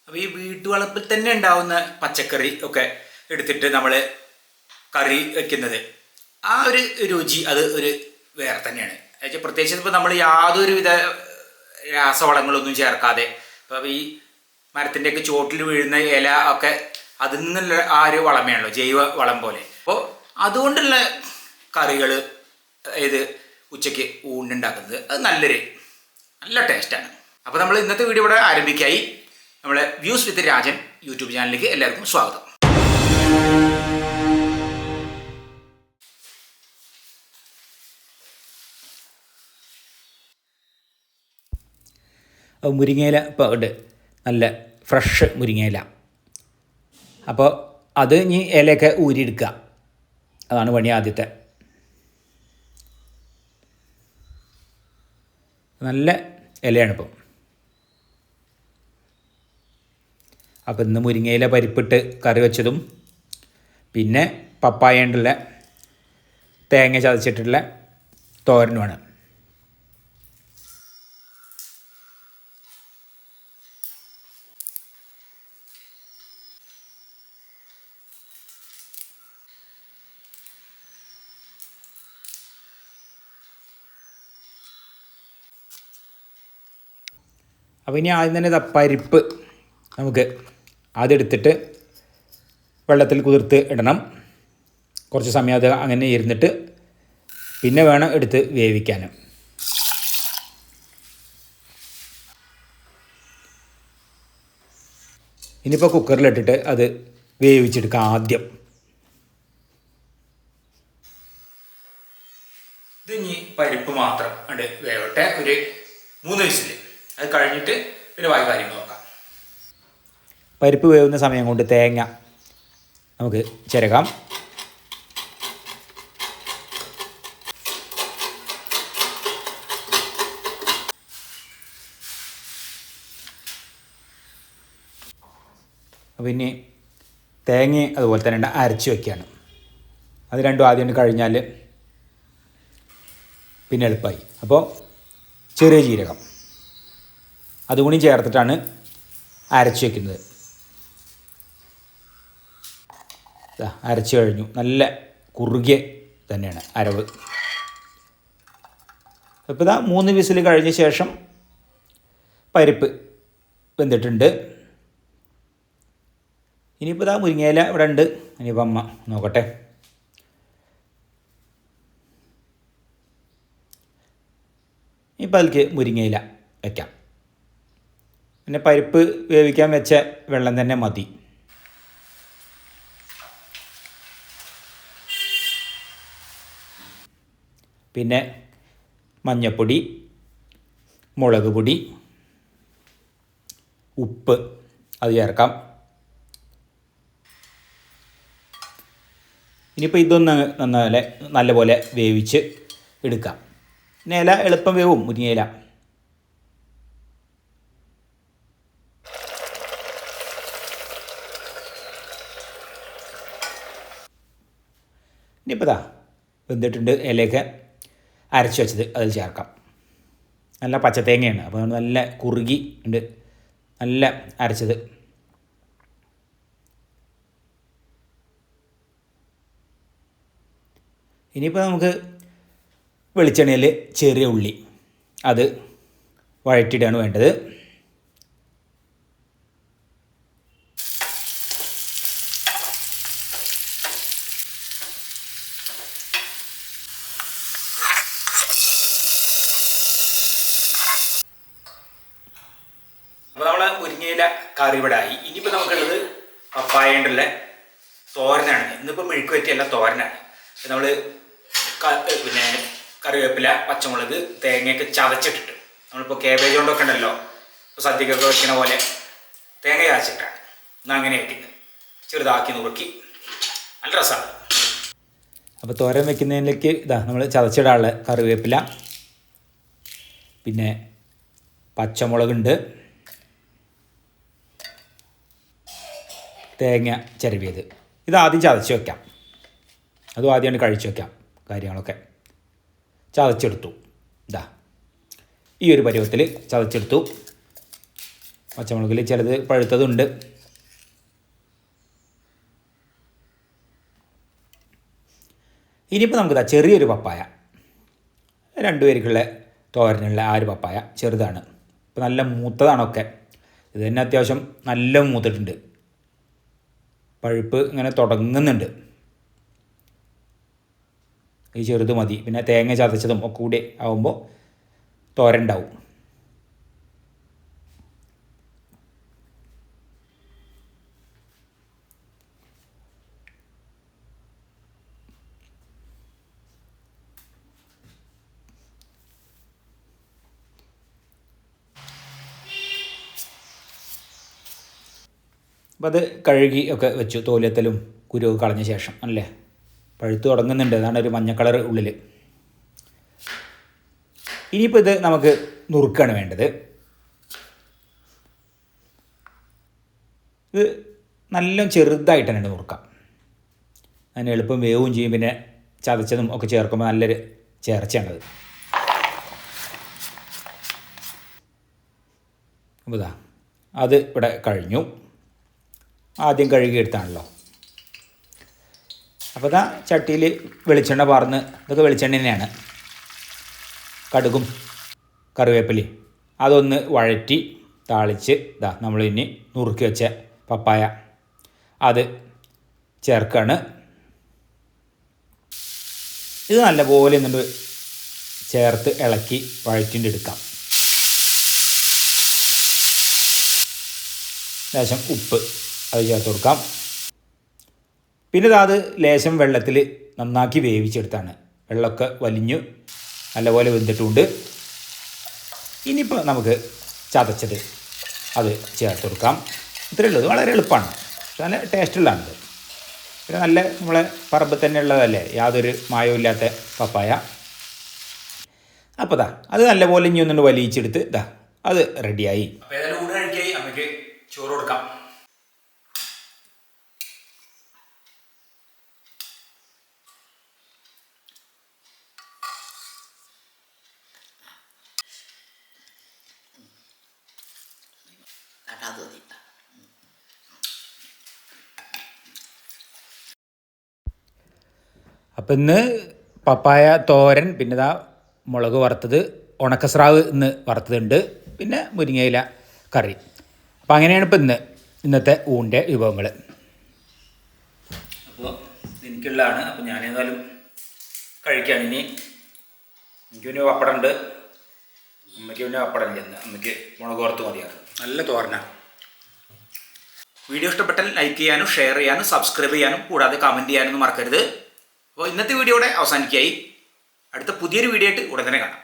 അപ്പോൾ ഈ വീട്ടുവളപ്പിൽ തന്നെ ഉണ്ടാവുന്ന പച്ചക്കറി ഒക്കെ എടുത്തിട്ട് നമ്മൾ കറി വയ്ക്കുന്നത് ആ ഒരു രുചി അത് ഒരു വേറെ തന്നെയാണ്. പ്രത്യേകിച്ച് ഇപ്പോൾ നമ്മൾ യാതൊരുവിധ രാസവളങ്ങളൊന്നും ചേർക്കാതെ ഇപ്പോൾ ഈ മരത്തിൻ്റെയൊക്കെ ചുവട്ടിൽ വീഴുന്ന ഇല ഒക്കെ അതിൽ നിന്നുള്ള ആ ഒരു വളമേയാണല്ലോ, ജൈവ വളം പോലെ. അപ്പോൾ അതുകൊണ്ടുള്ള കറികൾ ഇത് ഉച്ചയ്ക്ക് ഊണ്ടുണ്ടാക്കുന്നത് അത് നല്ല ടേസ്റ്റാണ്. അപ്പോൾ നമ്മൾ ഇന്നത്തെ വീഡിയോ ഇവിടെ ആരംഭിക്കായി. നമ്മളെ വ്യൂസ് വിത്ത് രാജൻ യൂട്യൂബ് ചാനലിലേക്ക് എല്ലാവർക്കും സ്വാഗതം. മുരിങ്ങയില ഇപ്പോൾ ഉണ്ട്, നല്ല ഫ്രഷ് മുരിങ്ങയില. അപ്പോൾ അത് ഇനി ഇലയൊക്കെ ഊരിയെടുക്കുക, അതാണ് പണി ആദ്യത്തെ. നല്ല ഇലയാണ് ഇപ്പം. അപ്പം ഇന്ന് മുരിങ്ങയില പരിപ്പിട്ട് കറി വെച്ചതും പിന്നെ പപ്പായ കൊണ്ടുള്ള തേങ്ങ ചതച്ചിട്ടുള്ള തോരനുമാണ്. അപ്പോൾ ഇനി ആദ്യം തന്നെ പരിപ്പ് നമുക്ക് ആദ്യം എടുത്തിട്ട് വെള്ളത്തിൽ കുതിർത്ത് ഇടണം. കുറച്ച് സമയം അത് അങ്ങനെ ഇരുന്നിട്ട് പിന്നെ വേണം എടുത്ത് വേവിക്കാനും. ഇനിയിപ്പോൾ കുക്കറിലിട്ടിട്ട് അത് വേവിച്ചെടുക്കാം ആദ്യം. ഇത് ഇനി പരിപ്പ് മാത്രം ഉണ്ട് വേവട്ടെ, ഒരു 3 വിസിൽ. അത് കഴിഞ്ഞിട്ട് പിന്നെ ബാക്കി കാര്യങ്ങൾ നോക്കാം. പരിപ്പ് വേവുന്ന സമയം കൊണ്ട് തേങ്ങ നമുക്ക് ചിരകാം. അപ്പോൾ ഇനി തേങ്ങ അതുപോലെ തന്നെ അരച്ച് വയ്ക്കുകയാണ്. അത് രണ്ടും ആദ്യം കഴിഞ്ഞാൽ പിന്നെ എളുപ്പമായി. അപ്പോൾ ചെറിയ ജീരകം അതുകൂടി ചേർത്തിട്ടാണ് അരച്ച് വയ്ക്കുന്നത്. അരച്ച് കഴിഞ്ഞു, നല്ല കുറുകിയ തന്നെയാണ് അരവ്. അപ്പോൾ 3 വിസിൽ കഴിഞ്ഞ ശേഷം പരിപ്പ് വെന്തിട്ടുണ്ട്. ഇനിയിപ്പോൾ മുരിങ്ങയില ഇവിടെ ഉണ്ട്. ഇനിയിപ്പോൾ അമ്മ നോക്കട്ടെ. ഇനിയിപ്പോൾ അതിലേക്ക് മുരിങ്ങയില വയ്ക്കാം. പിന്നെ പരിപ്പ് വേവിക്കാൻ വെച്ച വെള്ളം തന്നെ മതി. പിന്നെ മഞ്ഞൾപ്പൊടി, മുളക് പൊടി, ഉപ്പ് അത് ചേർക്കാം. ഇനിയിപ്പോൾ ഇതൊന്ന് നല്ലപോലെ വേവിച്ച് എടുക്കാം. പിന്നെ ഇല എളുപ്പം വേവും, മുരിങ്ങയില. ഇനിയിപ്പോൾ വെന്തിട്ടുണ്ട്. ഇലയൊക്കെ അരച്ച് വെച്ചത് അതിൽ ചേർക്കാം. നല്ല പച്ചത്തേങ്ങയാണ്, അപ്പോൾ നല്ല കുറുകി ഉണ്ട്, നല്ല അരച്ചത്. ഇനിയിപ്പോൾ നമുക്ക് വെളിച്ചെണ്ണയിൽ ചെറിയ ഉള്ളി അത് വഴറ്റിയിട്ടാണ് വേണ്ടത്. അപ്പോൾ നമ്മളെ മുരിങ്ങയില കറി ഇവിടെ ആയി. ഇനിയിപ്പോൾ നമുക്കുള്ളത് പപ്പായ കൊണ്ടുള്ള തോരനാണ്. ഇന്നിപ്പോൾ മെഴുക്ക് പറ്റിയല്ല, തോരനാണ്. നമ്മൾ പിന്നെ കറിവേപ്പില, പച്ചമുളക്, തേങ്ങയൊക്കെ ചതച്ചിട്ടിട്ട്, നമ്മളിപ്പോൾ കേബേജ് കൊണ്ടൊക്കെ ഉണ്ടല്ലോ, ഇപ്പോൾ സദ്യക്കൊക്കെ വയ്ക്കുന്ന പോലെ തേങ്ങ ചതച്ചിട്ടാണ് എന്നാൽ അങ്ങനെ വയ്ക്കുന്നത്. ചെറുതാക്കി നുറുക്കി നല്ല രസമാണ്. അപ്പോൾ തോരൻ വയ്ക്കുന്നതിലേക്ക് നമ്മൾ ചതച്ചിടാനുള്ള കറിവേപ്പില, പിന്നെ പച്ചമുളകുണ്ട്, തേങ്ങ ചിരവിയത്. ഇതാദ്യം ചതച്ച് വയ്ക്കാം. അതും ആദ്യമാണ് കഴിച്ച് വയ്ക്കാം. കാര്യങ്ങളൊക്കെ ചതച്ചെടുത്തു. ഈ ഒരു പരുവത്തിൽ ചതച്ചെടുത്തു. പച്ചമുളകിൽ ചിലത് പഴുത്തതുണ്ട്. ഇനിയിപ്പോൾ നമുക്കിതാ ചെറിയൊരു പപ്പായ, 2 പേർക്കുള്ള തോരനുള്ള ആ ഒരു പപ്പായ ചെറുതാണ്. ഇപ്പോൾ നല്ല മൂത്തതാണൊക്കെ. ഇത് തന്നെ അത്യാവശ്യം നല്ല മൂത്തിട്ടുണ്ട്. പഴുപ്പ് ഇങ്ങനെ തുടങ്ങുന്നുണ്ട്. ഈ ചെറുത് മതി. പിന്നെ തേങ്ങ ചതച്ചതും ഒക്കെ കൂടി ആകുമ്പോൾ തോരൻ ഉണ്ടാവും. അപ്പോൾ അത് കഴുകി ഒക്കെ വെച്ചു, തോലെത്തലും കുരുവൊക്കെ കളഞ്ഞ ശേഷം. അല്ലേ, പഴുത്ത് തുടങ്ങുന്നുണ്ട്. അതാണ് ഒരു മഞ്ഞ കളർ ഉള്ളിൽ. ഇനിയിപ്പോൾ ഇത് നമുക്ക് നുറുക്കാണ് വേണ്ടത്. ഇത് നല്ല ചെറുതായിട്ട് തന്നെ നുറുക്കാം. അതിന് എളുപ്പം വേവും ചെയ്യും. പിന്നെ ചതച്ചതും ഒക്കെ ചേർക്കുമ്പോൾ നല്ലൊരു ചേർച്ചയാണത്. അപ്പോൾ ഇതാ അത് ഇവിടെ കഴിഞ്ഞു. ആദ്യം കഴുകിയെടുത്താണല്ലോ. അപ്പോൾ ഇതാ ചട്ടിയിൽ വെളിച്ചെണ്ണ പാർന്ന്, ഇതൊക്കെ വെളിച്ചെണ്ണ തന്നെയാണ്. കടുകും കറിവേപ്പിലയും അതൊന്ന് വഴറ്റി താളിച്ച് ഇതാ നമ്മളിനി നുറുക്കി വെച്ച പപ്പായ അത് ചേർക്കുകയാണ്. ഇത് നല്ലപോലെ എന്നിട്ട് ചേർത്ത് ഇളക്കി വഴറ്റിൻ്റെ എടുക്കാം. ലേശം ഉപ്പ് അത് ചേർത്ത് കൊടുക്കാം. പിന്നെ അത് ലേശം വെള്ളത്തിൽ നന്നാക്കി വേവിച്ചെടുത്താണ്. വെള്ളമൊക്കെ വലിഞ്ഞു നല്ലപോലെ വെന്തിട്ടുമുണ്ട്. ഇനിയിപ്പോൾ നമുക്ക് ചതച്ചത് അത് ചേർത്ത് കൊടുക്കാം. ഇത്രയേ ഉള്ളൂ. ഇത് വളരെ എളുപ്പമാണ്, പക്ഷെ നല്ല ടേസ്റ്റുള്ളതാണിത്. പിന്നെ നല്ല നമ്മളെ പറമ്പിൽ തന്നെ ഉള്ളതല്ലേ, യാതൊരു മായവും ഇല്ലാത്ത പപ്പായ. അപ്പോൾ അത് നല്ലപോലെ ഇനി ഒന്നുകൊണ്ട് വലിയിച്ചെടുത്ത് അത് റെഡിയായി. അപ്പോൾ ഏതായാലും ഊണ് കഴിക്കായി, അമ്മയ്ക്ക് ചോറ് കൊടുക്കാം. അപ്പം ഇന്ന് പപ്പായ തോരൻ, പിന്നെ മുളക് വറുത്തത്, ഉണക്കസ്രാവ് ഇന്ന് വറുത്തതുണ്ട്, പിന്നെ മുരിങ്ങയില കറി. അപ്പം അങ്ങനെയാണ് ഇപ്പം ഇന്നത്തെ ഊണിൻ്റെ വിഭവങ്ങൾ. അപ്പോൾ എനിക്കുള്ളതാണ്. അപ്പം ഞാനേതായാലും കഴിക്കുകയാണ്. ഇനി എനിക്ക് പിന്നെ പപ്പടം ഉണ്ട്, അമ്മയ്ക്ക് പിന്നെ പപ്പടം ഇല്ലെന്ന്. അമ്മയ്ക്ക് മുളക് വറുത്ത് മതിയാണ്. നല്ല തോരനാണ്. വീഡിയോ ഇഷ്ടപ്പെട്ടാൽ ലൈക്ക് ചെയ്യാനും ഷെയർ ചെയ്യാനും സബ്സ്ക്രൈബ് ചെയ്യാനും കൂടാതെ കമൻറ്റ് ചെയ്യാനൊന്നും മറക്കരുത്. അപ്പോൾ ഇന്നത്തെ വീഡിയോയുടെ അവസാനിക്കായി. അടുത്ത പുതിയൊരു വീഡിയോ ആയിട്ട് ഉടൻ തന്നെ കാണാം.